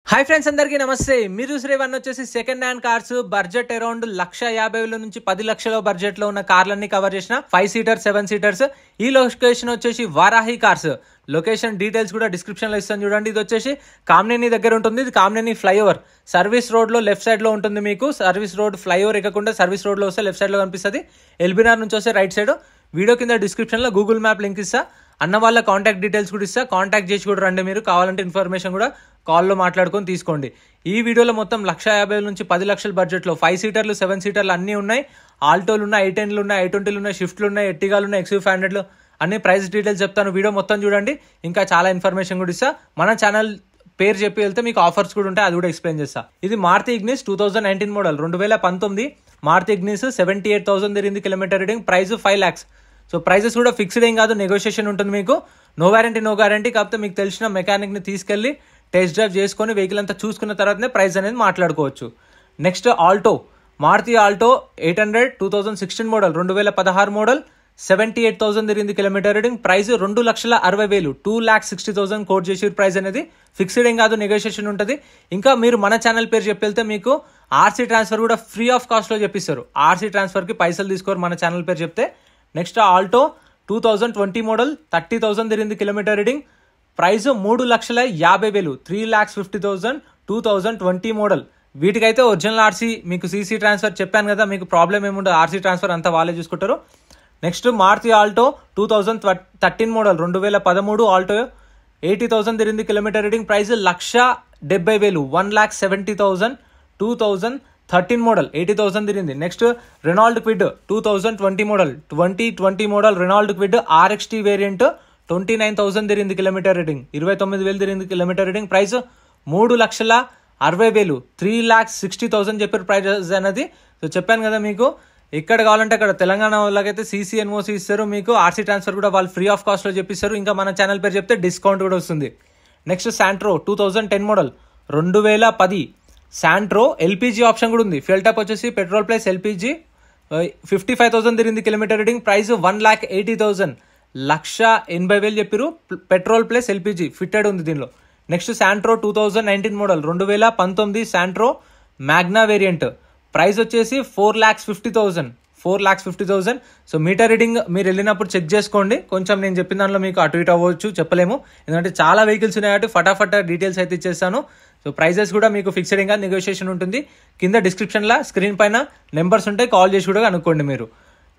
Hi friends, అందరికీ నమస్తే. మీరు చూసేవన్నీ వచ్చేసి second hand cars. Budget around 1,50,000 నుంచి 10 లక్షల బడ్జెట్ లో ఉన్న కార్లన్నీ కవర్ చేసిన 5 సీటర్ 7 సీటర్స్. ఈ లొకేషన్ వచ్చేసి వారాహి కార్స్. లొకేషన్ డీటెయిల్స్ కూడా డిస్క్రిప్షన్ లో ఇస్తాను చూడండి. ఇది వచ్చేసి కామినేని దగ్గర ఉంటుంది. ఇది కామినేని ఫ్లైఓవర్ సర్వీస్ రోడ్ లో లెఫ్ట్ సైడ్ లో ఉంటుంది. మీకు సర్వీస్ రోడ్ ఫ్లైఓవర్ ఎక్కకుండా సర్వీస్ రోడ్ లో వస్తే లెఫ్ట్ సైడ్ లో కనిపిస్తుంది. ఎల్బీనార్ నుంచి వస్తే రైట్ సైడ్. వీడియో కింద డిస్క్రిప్షన్ లో గూగుల్ మ్యాప్ లింక్ ఇస్తా. అన్న వాళ్ళ కాంటాక్ట్ డీటెయిల్స్ కూడా ఇస్తా. కాంటాక్ట్ చేసి కూడా రండి. మీరు కావాలంటే ఇన్ఫర్మేషన్ కూడా కాల్లో మాట్లాడుకొని తీసుకోండి. ఈ వీడియోలో మొత్తం 1,50,000 నుంచి 10 లక్షల బడ్జెట్లో 5 సీటర్లు 7 సీటర్లు అన్నీ ఉన్నాయి. ఆల్టోలు ఉన్నాయి, ఐ10లు ఉన్నాయి, ఐ20లు ఉన్నాయి, షిఫ్ట్లు ఉన్నాయి, ఎట్టిగాలు ఉన్నాయి, XV500లు అన్ని ప్రైస్ డీటెయిల్స్ చెప్తాను. వీడియో మొత్తం చూడండి. ఇంకా చాలా ఇన్ఫర్మేషన్ కూడా ఇస్తా. మన ఛానల్ పేరు చెప్పి వెళ్తే మీకు ఆఫర్స్ కూడా ఉంటాయి, అది కూడా ఎక్స్ప్లెయిన్ చేస్తా. ఇది Maruti Ignis 2019 model 2019 Maruti Ignis 78,000 తిరిగింది kilometre reading. Price 5 lakhs. So prices కూడా ఫిక్స్డ్ ఏం కాదు, నెగోషియేషన్ ఉంటుంది. మీకు నో గ్యారంటీ కాకపోతే మీకు తెలిసిన మెకానిక్ని తీసుకెళ్ళి టెస్ట్ డ్రైవ్ చేసుకొని వెహికల్ అంతా చూసుకున్న తర్వాతనే ప్రైస్ అనేది మాట్లాడుకోవచ్చు. Next Alto, Maruti Alto 800 2016 model 2016 model 78,000 తిరిగింది కిలోమీటర్ రీడింగ్. ప్రైస్ 2,60,000 2,60,000 కోట్ చేసి ప్రైస్ అనేది ఫిక్స్డ్ ఏం కాదు, నెగోషియేషన్ ఉంటుంది. ఇంకా మీరు మన ఛానల్ పేరు చెప్పి వెళ్తే మీకు ఆర్సీ ట్రాన్స్ఫర్ కూడా ఫ్రీ ఆఫ్ కాస్ట్లో చెప్పిస్తారు. ఆర్సీ ట్రాన్స్ఫర్కి పైసలు తీసుకోరు మన ఛానల్ పేరు చెప్తే. నెక్స్ట్ ఆల్టో 2020 మోడల్ 30,000 తిరిగింది కిలోమీటర్ రీడింగ్. Price 3,50,000 3,50,000 2020 model. వీటికైతే ఒరిజినల్ ఆర్సీ మీకు సీసీ ట్రాన్స్ఫర్ చెప్పాను కదా, మీకు ప్రాబ్లం ఏముండదు. ఆర్సీ ట్రాన్స్ఫర్ అంతా వాళ్ళే చూసుకుంటారు. Next Maruti Alto 2013 model 2013 Alto 80,000 తిరిగింది కిలోమీటర్ రీడింగ్. ప్రైస్ 1,70,000 1,70,000 2013 మోడల్ 80,000 తిరిగింది. Next Renault Kwid 2020 model 2020 model Renault Kwid RXT variant 29,000 తిరిగింది కిలోమీటర్ రీడింగ్. 29,000 తిరిగింది కిలోమీటర్ రీడింగ్. ప్రైస్ 3,60,000 3,60,000 చెప్పారు ప్రైస్ అనేది. సో చెప్పాను కదా మీకు, ఎక్కడ కావాలంటే అక్కడ తెలంగాణ వాళ్ళకైతే CC NOC ఇస్తారు. మీకు ఆర్సీ ట్రాన్స్ఫర్ కూడా వాళ్ళు ఫ్రీ ఆఫ్ కాస్ట్లో చెప్పిస్తారు. ఇంకా మన ఛానల్ పేరు చెప్తే డిస్కౌంట్ కూడా వస్తుంది. Next Santro 2010 model 2010 Santro LPG option కూడా ఉంది. ఫ్యూల్ టైప్ వచ్చేసి పెట్రోల్ ప్లస్ LPG 55,000 తిరిగింది కిలోమీటర్ రీడింగ్. ప్రైస్ 1,80,000 1,80,000 చెప్పారు. పెట్రోల్ ప్లస్ LPG ఫిట్టెడ్ ఉంది దీనిలో. Next Santro 2019 model 2019 Santro Magna variant. Price వచ్చేసి 4,50,000 4,50,000. సో మీటర్ రీడింగ్ మీరు వెళ్ళినప్పుడు చెక్ చేసుకోండి. కొంచెం నేను చెప్పిన దానిలో మీకు అటు ఇటు అవ్వచ్చు, చెప్పలేము. ఎందుకంటే చాలా వెహికల్స్ ఉన్నాయి కాబట్టి ఫటాఫట్ డీటెయిల్స్ అయితే ఇచ్చేస్తాను. సో ప్రైజెస్ కూడా మీకు ఫిక్స్డ్ ఇంకా నెగోషియేషన్ ఉంటుంది. కింద డిస్క్రిప్షన్లో స్క్రీన్ పైన నెంబర్స్ ఉంటాయి, కాల్ చేసి కూడా కనుక్కోండి మీరు.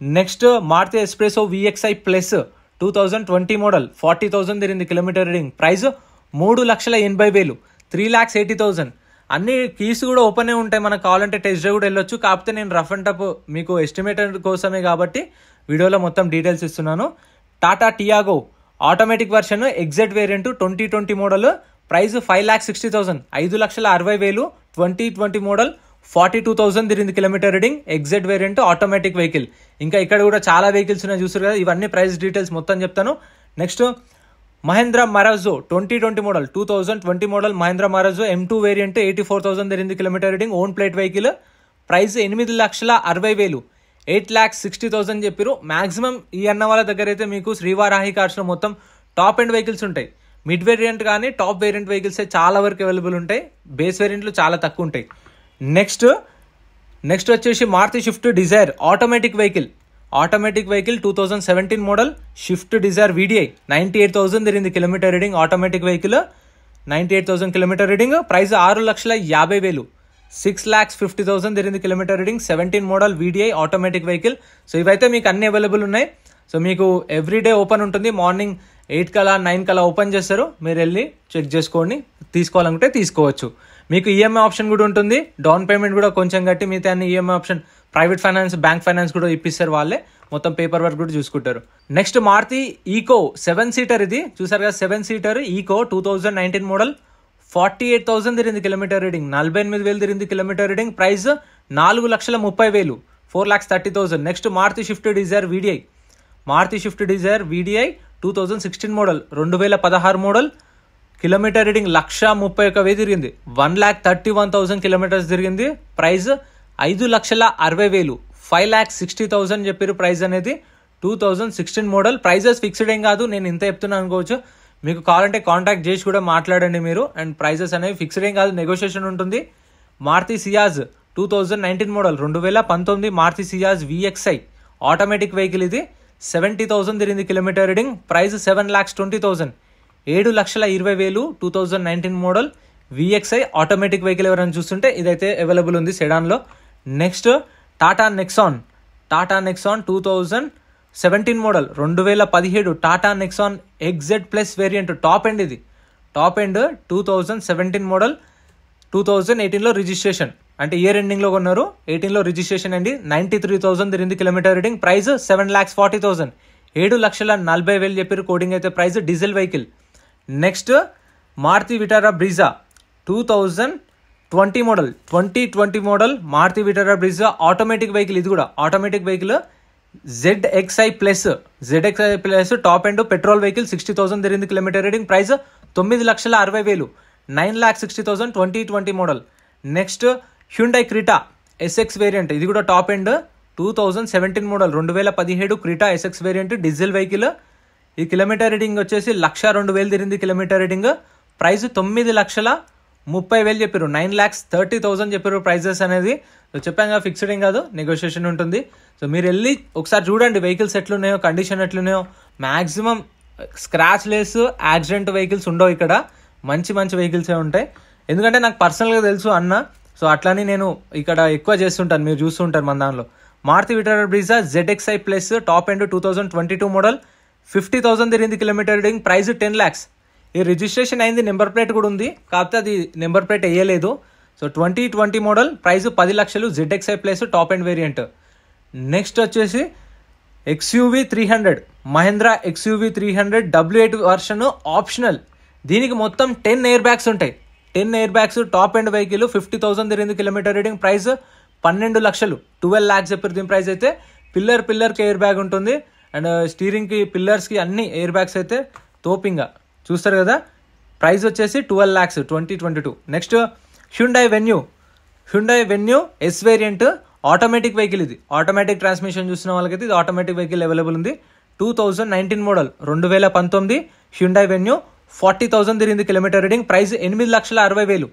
Next Maruti Spresso VXI plus 2020 model 40,000 తిరిగింది కిలోమీటర్ రీడింగ్. ప్రైస్ 3,80,000 3,80,000. అన్ని కీస్ కూడా ఓపెన్ ఉంటాయి, మనకు కావాలంటే టెస్ట్ డ్రైవ్ కూడా వెళ్ళొచ్చు. కాకపోతే నేను రఫ్ అండ్ టఫ్ మీకు ఎస్టిమేటర్ కోసమే కాబట్టి వీడియోలో మొత్తం డీటెయిల్స్ ఇస్తున్నాను. Tata Tiago automatic version exact variant 2020 model. Price 5,60,000 5,60,000 2020 model 42,000 తిరిగింది kilometre reading. Exact variant automatic vehicle. ఇంకా ఇక్కడ కూడా చాలా వెహికల్స్ ఉన్నాయి చూసారు కదా. ఇవన్నీ ప్రైస్ డీటెయిల్స్ మొత్తం చెప్తాను. Next Mahindra Marazzo 2020 model 2020 model Mahindra Marazzo M2 variant 84,000 తిరిగింది kilometre reading. Own plate vehicle. Price 8,60,000 8,60,000 చెప్పారు. మాక్సిమం ఈ అన్న వాళ్ళ దగ్గర అయితే మీకు శ్రీవారాహి కార్స్లో మొత్తం టాప్ ఎండ్ వెహికల్స్ ఉంటాయి. మిడ్ వేరియంట్ కానీ టాప్ వేరియంట్ వెహికల్స్ చాలా వరకు అవైలబుల్ ఉంటాయి. బేస్ వేరియంట్లు చాలా తక్కువ ఉంటాయి. నెక్స్ట్ వచ్చేసి Maruti Swift Dzire automatic vehicle 2017 model Swift Dzire VDI 98,000 తిరిగింది kilometre reading. Automatic vehicle 98,000 kilometre reading. Price 6,50,000 6,50,000 తిరిగింది kilometre reading. 17 model VDI automatic vehicle. So ఇవైతే మీకు అన్ని అవైలబుల్ ఉన్నాయి. సో మీకు ఎవ్రీడే ఓపెన్ ఉంటుంది. మార్నింగ్ 8 కల్లా 9 కల్లా ఓపెన్ చేస్తారు. మీరు వెళ్ళి చెక్ చేసుకోండి, తీసుకోవాలనుకుంటే తీసుకోవచ్చు. మీకు EMI ఆప్షన్ కూడా ఉంటుంది. డౌన్ పేమెంట్ కూడా కొంచెం కట్టి మిగతా అన్ని EMI option private finance bank finance కూడా ఇప్పిస్తారు వాళ్ళే. మొత్తం పేపర్ వర్క్ కూడా చూసుకుంటారు. Next Maruti Eeco 7 seater. ఇది చూసారు కదా 7 సీటర్ ఈకో 2019 మోడల్ 48,000 తిరిగింది కిలోమీటర్ రీడింగ్. 48,000 తిరిగింది kilometre reading. Price 4,30,000 4,30,000. Next Maruti Swift Dzire VDI Maruti Swift Dzire VDI 2016 model 2016 model kilometre reading 1,31,000 తిరిగింది. 1,31,000 కిలోమీటర్స్ తిరిగింది. ప్రైస్ 5,60,000 5,60,000 చెప్పారు ప్రైస్ అనేది. 2016 మోడల్. ప్రైజెస్ ఫిక్స్డ్ ఏం కాదు, నేను ఇంత చెప్తున్నాను అనుకోవచ్చు. మీకు కావాలంటే కాంటాక్ట్ చేసి కూడా మాట్లాడండి మీరు. అండ్ ప్రైజెస్ అనేవి ఫిక్స్డ్ ఏం కాదు, నెగోషియేషన్ ఉంటుంది. Maruti Ciaz 2019 model 2019 Maruti Ciaz VXi automatic vehicle. ఇది 70,000 తిరిగింది kilometre reading. Price 7,20,000, 7,20,000. 2019 model VXi automatic vehicle ఎవరైనా చూస్తుంటే ఇదైతే అవైలబుల్ ఉంది సెడాన్లో. Next Tata Nexon 2017 model 2017 Tata Nexon XZ plus variant top end. ఇది టాప్ ఎండ్ 2017 మోడల్ 2018లో రిజిస్ట్రేషన్, అంటే ఇయర్ ఎండింగ్లో కొన్నారు, 18లో రిజిస్ట్రేషన్ అండి. 93,000 తిరిగింది కిలోమీటర్ రీడింగ్. ప్రైస్ 7,40,000, 7,40,000 చెప్పారు కోడింగ్ అయితే price. Diesel vehicle. Next Maruti Vitara Brezza 2020 model Maruti Vitara Brezza automatic vehicle. ఇది కూడా automatic vehicle. ZXi plus top end petrol vehicle. 60,000 తిరిగింది kilometre reading. Price 9,60,000, 9,60,000. 2020 model. Next Hyundai Creta SX variant. ఇది కూడా top end 2017 model 2017 Creta SX variant diesel vehicle. ఈ kilometre reading వచ్చేసి 1,02,000 తిరిగింది kilometre reading. Price 9,30,000 చెప్పారు, 9,30,000 చెప్పారు ప్రైజెస్ అనేది. So చెప్పాను కదా, ఫిక్స్డ్ ఏం కాదు, నెగోషియేషన్ ఉంటుంది. సో మీరు వెళ్ళి ఒకసారి చూడండి వెహికల్స్ ఎట్లున్నాయో, కండిషన్ ఎట్లున్నాయో. Maximum scratch less accident vehicles ఉండవు ఇక్కడ, మంచి వెహికల్సే ఉంటాయి. ఎందుకంటే నాకు పర్సనల్గా తెలుసు అన్న, సో అట్లానే నేను ఇక్కడ ఎక్కువ చేస్తుంటాను, మీరు చూస్తుంటారు మన దానిలో. Maruti Vitara Brezza ZXi plus top end 2022 model 50,000 తిరిగింది కిలోమీటర్ రీడింగ్. Price 10 lakhs. ఈ రిజిస్ట్రేషన్ అయింది, నెంబర్ ప్లేట్ కూడా ఉంది, కాకపోతే అది నెంబర్ ప్లేట్ వేయలేదు. సో 2020 మోడల్ ప్రైస్ 10 లక్షలు ZXi plus top end variant. Next వచ్చేసి XUV 300 Mahindra XUV 300 W8 version optional. దీనికి మొత్తం 10 ఎయిర్ బ్యాగ్స్ ఉంటాయి, 10 air bags. Top end vehicle 50,000 తిరిగింది కిలోమీటర్ రీడింగ్. ప్రైస్ 12 లక్షలు, 12 lakhs చెప్పారు దీని ప్రైస్ అయితే. పిల్లర్కి ఎయిర్ బ్యాగ్ ఉంటుంది, అండ్ స్టీరింగ్కి పిల్లర్స్కి అన్ని ఎయిర్ బ్యాగ్స్ అయితే తోపింగా చూస్తారు కదా. ప్రైస్ వచ్చేసి 12 lakhs 2022. Next Hyundai venue S variant automatic vehicle. ఇది ఆటోమేటిక్ ట్రాన్స్మిషన్ చూసిన వాళ్ళకైతే ఇది ఆటోమేటిక్ వెహికల్ అవైలబుల్ ఉంది. 2019 మోడల్ 2019 హ్యుండై వెన్యూ 40,000 తిరిగింది కిలోమీటర్ రీడింగ్. ప్రైస్ 8,60,000,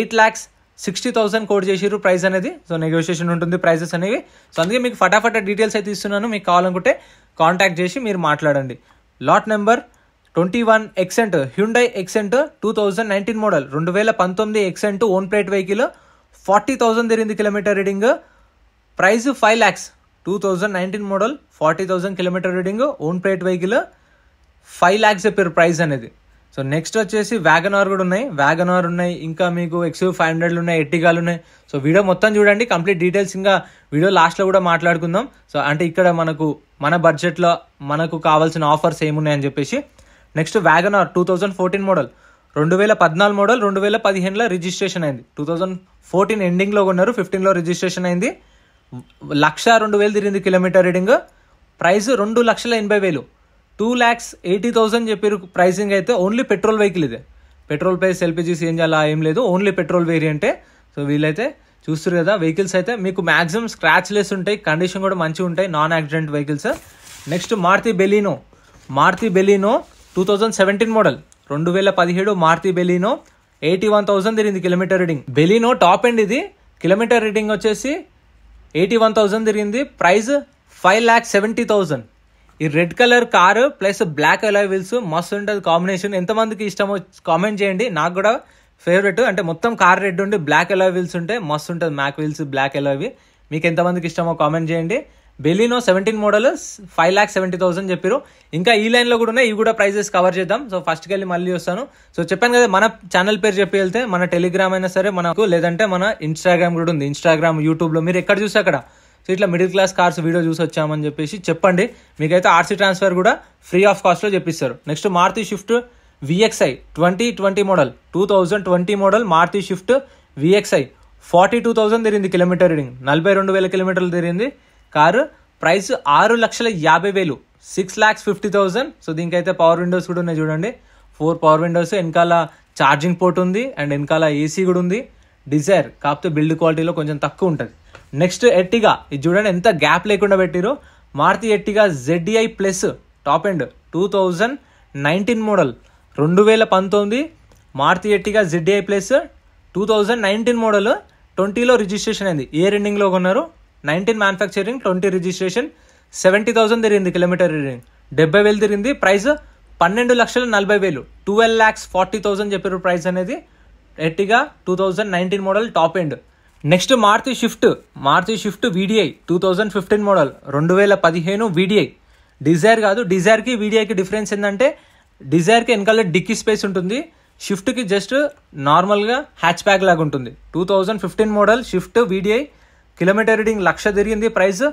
8,60,000 కోడ్ చేసిర్రు ప్రైస్ అనేది. సో నెగోషియేషన్ ఉంటుంది ప్రైజెస్ అనేవి. సో అందుకే మీకు ఫటాఫట డీటెయిల్స్ అయితే ఇస్తున్నాను, మీకు కావాలనుకుంటే కాంటాక్ట్ చేసి మీరు మాట్లాడండి. Lot number 21 Xcent Hyundai Xcent 2019 model 2019 Xcent own plate vehicle 40,000 తిరిగింది kilometre reading. Price 5 lakhs. 2019 model 40,000 kilometre reading own plate vehicle 5 lakhs చెప్పారు ప్రైస్ అనేది. సో నెక్స్ట్ వచ్చేసి వ్యాగనార్ కూడా ఉన్నాయి, ఇంకా మీకు XUV 500 ఉన్నాయి, ఎర్టిగాలు ఉన్నాయి. సో వీడియో మొత్తం చూడండి, కంప్లీట్ డీటెయిల్స్ ఇంకా వీడియో లాస్ట్లో కూడా మాట్లాడుకుందాం. సో అంటే ఇక్కడ మన బడ్జెట్లో మనకు కావాల్సిన ఆఫర్స్ ఏమున్నాయని చెప్పేసి. నెక్స్ట్ వ్యాగనార్ 2014 మోడల్ 2014 మోడల్ 2015లో రిజిస్ట్రేషన్ అయింది. 2014 ఎండింగ్లో కొన్నారు, 15లో రిజిస్ట్రేషన్ అయింది. 1,02,000 తిరిగింది కిలోమీటర్ రీడింగ్. ప్రైస్ 2,80,000, 2,80,000 చెప్పారు ప్రైసింగ్ అయితే. ఓన్లీ పెట్రోల్ వెహికల్ ఇదే, పెట్రోల్ ప్లస్ LPG CNG అలా ఏం లేదు, ఓన్లీ పెట్రోల్ వేరియంటే. సో వీళ్ళైతే చూస్తారు కదా వెహికల్స్ అయితే మీకు మ్యాక్సిమం స్క్రాచ్ లెస్ ఉంటాయి, కండిషన్ కూడా మంచిగా ఉంటాయి, non accident vehicles. Next Maruti Baleno 2017 model 2017 Maruti Baleno 81,000 తిరిగింది kilometre reading. Baleno top end. ఇది కిలోమీటర్ రీడింగ్ వచ్చేసి 81,000 తిరిగింది. ప్రైస్ 5,70,000. ఈ red colour car plus black alloy wheels మస్తు ఉంటుంది కాంబినేషన్. ఎంతమందికి ఇష్టమో కామెంట్ చేయండి, నాకు కూడా ఫేవరెట్. అంటే మొత్తం కార్ రెడ్ ఉండి బ్లాక్ అలాయ్ వీల్స్ ఉంటే మస్తు ఉంటుంది, మ్యాక్ వీల్స్ బ్లాక్ అలాయ్వి. మీకు ఎంతమందికి ఇష్టమో కామెంట్ చేయండి. బెలీనో 17 మోడల్ 5,70,000 చెప్పారు. ఇంకా ఈ లైన్లో కూడా ఉన్నాయి, ఇవి కూడా ప్రైజెస్ కవర్ చేద్దాం. సో ఫస్ట్కి వెళ్ళి మళ్ళీ వస్తాను. సో చెప్పాను కదా, మన ఛానల్ పేరు చెప్పి వెళ్తే మన టెలిగ్రామ్ అయినా సరే మనకు, లేదంటే మన ఇన్స్టాగ్రామ్ కూడా ఉంది. ఇన్స్టాగ్రామ్, యూట్యూబ్లో మీరు ఎక్కడ చూస్తే అక్కడ సో ఇట్లా మిడిల్ క్లాస్ కార్స్ వీడియో చూసి వచ్చామని చెప్పేసి చెప్పండి. మీకైతే RC ట్రాన్స్ఫర్ కూడా ఫ్రీ ఆఫ్ కాస్ట్లో చెప్పిస్తారు. Next Maruti Swift VXi 2020 model 2020 model Maruti Swift VXi 42,000 తిరిగింది కిలోమీటర్ రీడింగ్. 42,000 కిలోమీటర్లు తిరిగింది కారు. ప్రైస్ 6,50,000, 6,50,000. సో దీనికైతే పవర్ విండోస్ కూడా ఉన్నాయి చూడండి, 4 పవర్ విండోస్, వెనకాల ఛార్జింగ్ పోర్ట్ ఉంది, అండ్ వెనకాల AC కూడా ఉంది. డిజైర్ కాకపోతే బిల్డ్ క్వాలిటీలో కొంచెం తక్కువ ఉంటుంది. నెక్స్ట్ ఎర్టిగా, ఇది చూడండి ఎంత గ్యాప్ లేకుండా పెట్టిరు. Maruti Ertiga ZDI plus top end 2019 model 2019 Maruti Ertiga ZDI plus 2019 model 20లో రిజిస్ట్రేషన్ అయింది. ఇయర్ ఎండింగ్లో కొన్నారు. 19 మ్యానుఫ్యాక్చరింగ్, 20 రిజిస్ట్రేషన్. 70,000 తిరిగింది కిలోమీటర్ రీడింగ్. 70,000 తిరిగింది. ప్రైస్ 12,40,000, 12,40,000 చెప్పారు ప్రైస్ అనేది. Ertiga 2019 model top end. Next Maruti Swift VDI 2015 model, 2015 VDI. Dzire కాదు. డిజైర్కి VDIకి డిఫరెన్స్ ఏంటంటే డిజైర్కి వెనకాల డిక్కీ స్పేస్ ఉంటుంది, షిఫ్ట్కి జస్ట్ నార్మల్గా హ్యాచ్ బ్యాక్ లాగా ఉంటుంది. 2015 model Swift VDI. Kilometre reading 1,00,000 తిరిగింది. ప్రైస్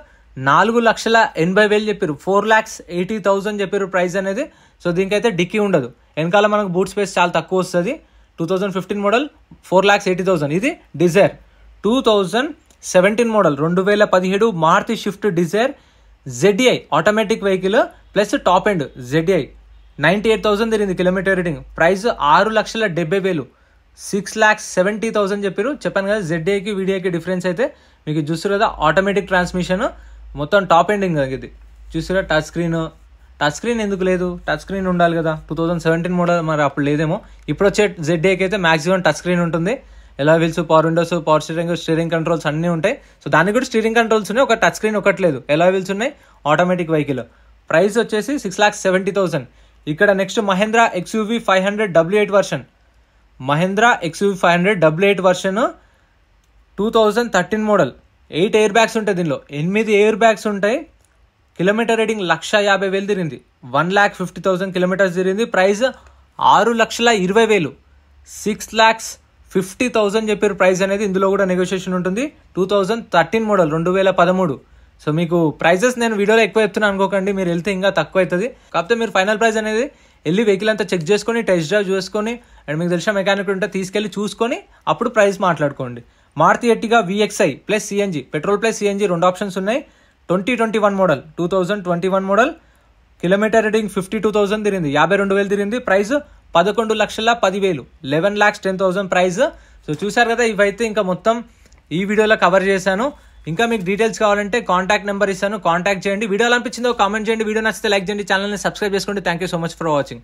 4,80,000 చెప్పారు. 4,80,000 చెప్పారు ప్రైస్ అనేది. సో దీనికైతే డిక్కీ ఉండదు, వెనకాల మనకు బూట్ స్పేస్ చాలా తక్కువ వస్తుంది. 2015 మోడల్ 4,80,000. ఇది Dzire. 2017 model 2017 Maruti Swift Dzire ZDI automatic vehicle plus top end ZDI. 98,000 తిరిగింది కిలోమీటర్ రీడింగ్. ప్రైస్ 6,70,000, 6,70,000 చెప్పారు. చెప్పాను కదా ZDIకి VDIకి డిఫరెన్స్ అయితే మీకు చూస్తారు కదా. ఆటోమేటిక్ ట్రాన్స్మిషన్, మొత్తం టాప్ ఎండింగ్ ఇది చూసారా. టచ్ స్క్రీన్ ఎందుకు లేదు? టచ్ స్క్రీన్ ఉండాలి కదా. 2017 మోడల్ మరి అప్పుడు లేదేమో. ఇప్పుడు వచ్చే ZDIకి అయితే మాక్సిమం టచ్ స్క్రీన్ ఉంటుంది. ఎలా wheels, power Windows, power steering controls అన్నీ ఉంటాయి. సో దానికి కూడా స్టీరింగ్ కంట్రోల్స్ ఉన్నాయి, ఒక టచ్ స్క్రీన్ ఒకటి లేదు. ఎలా వీల్స్ ఉన్నాయి, ఆటోమేటిక్ వెహికల్. ప్రైస్ వచ్చేసి 6,70,000. ఇక్కడ next Mahindra XUV 500 W8 version. Mahindra XUV 500 W8 version 2013 model. 8 air bags ఉంటాయి దీనిలో, 8 ఎయిర్ బ్యాగ్స్ ఉంటాయి. కిలోమీటర్ రేటింగ్ 1,50,000 తిరిగింది. 1,50,000 కిలోమీటర్స్ తిరిగింది. ప్రైస్ 6,20,000, 6,50,000 చెప్పారు ప్రైస్ అనేది. ఇందులో కూడా నెగోషియేషన్ ఉంటుంది. 2013 మోడల్ 2013. సో మీకు ప్రైజెస్ నేను వీడియోలో ఎక్కువ చెప్తున్నాను అనుకోకండి, మీరు వెళ్తే ఇంకా తక్కువ అవుతుంది. కాకపోతే మీరు ఫైనల్ ప్రైస్ అనేది వెళ్ళి వెహికల్ అంతా చెక్ చేసుకొని, టెస్ట్ డ్రైవ్ చేసుకొని, అండ్ మీకు తెలిసిన మెకానిక్ ఉంటే తీసుకెళ్ళి చూసుకొని అప్పుడు ప్రైస్ మాట్లాడుకోండి. Maruti Ertiga VXI plus CNG, petrol plus CNG 2 options ఉన్నాయి. 2021 మోడల్, 2021 మోడల్. కిలోమీటర్ రీడింగ్ 52,000 తిరిగింది. 52,000 తిరిగింది. Price 11,10,000, 11,10,000 price. సో చూసారు కదా, ఇవైతే ఇంకా మొత్తం ఈ వీడియోలో కవర్ చేశాను. ఇంకా మీకు డీటెయిల్స్ కావాలంటే కాంటాక్ట్ నెంబర్ ఇస్తాను, కాంటాక్ట్ చేయండి. వీడియో అనిపించిందో కామెంట్ చేయండి. వీడియో నచ్చితే లైక్ చేయండి, ఛానల్ని సబ్స్క్రైబ్ చేసుకోండి. Thank you so much for watching.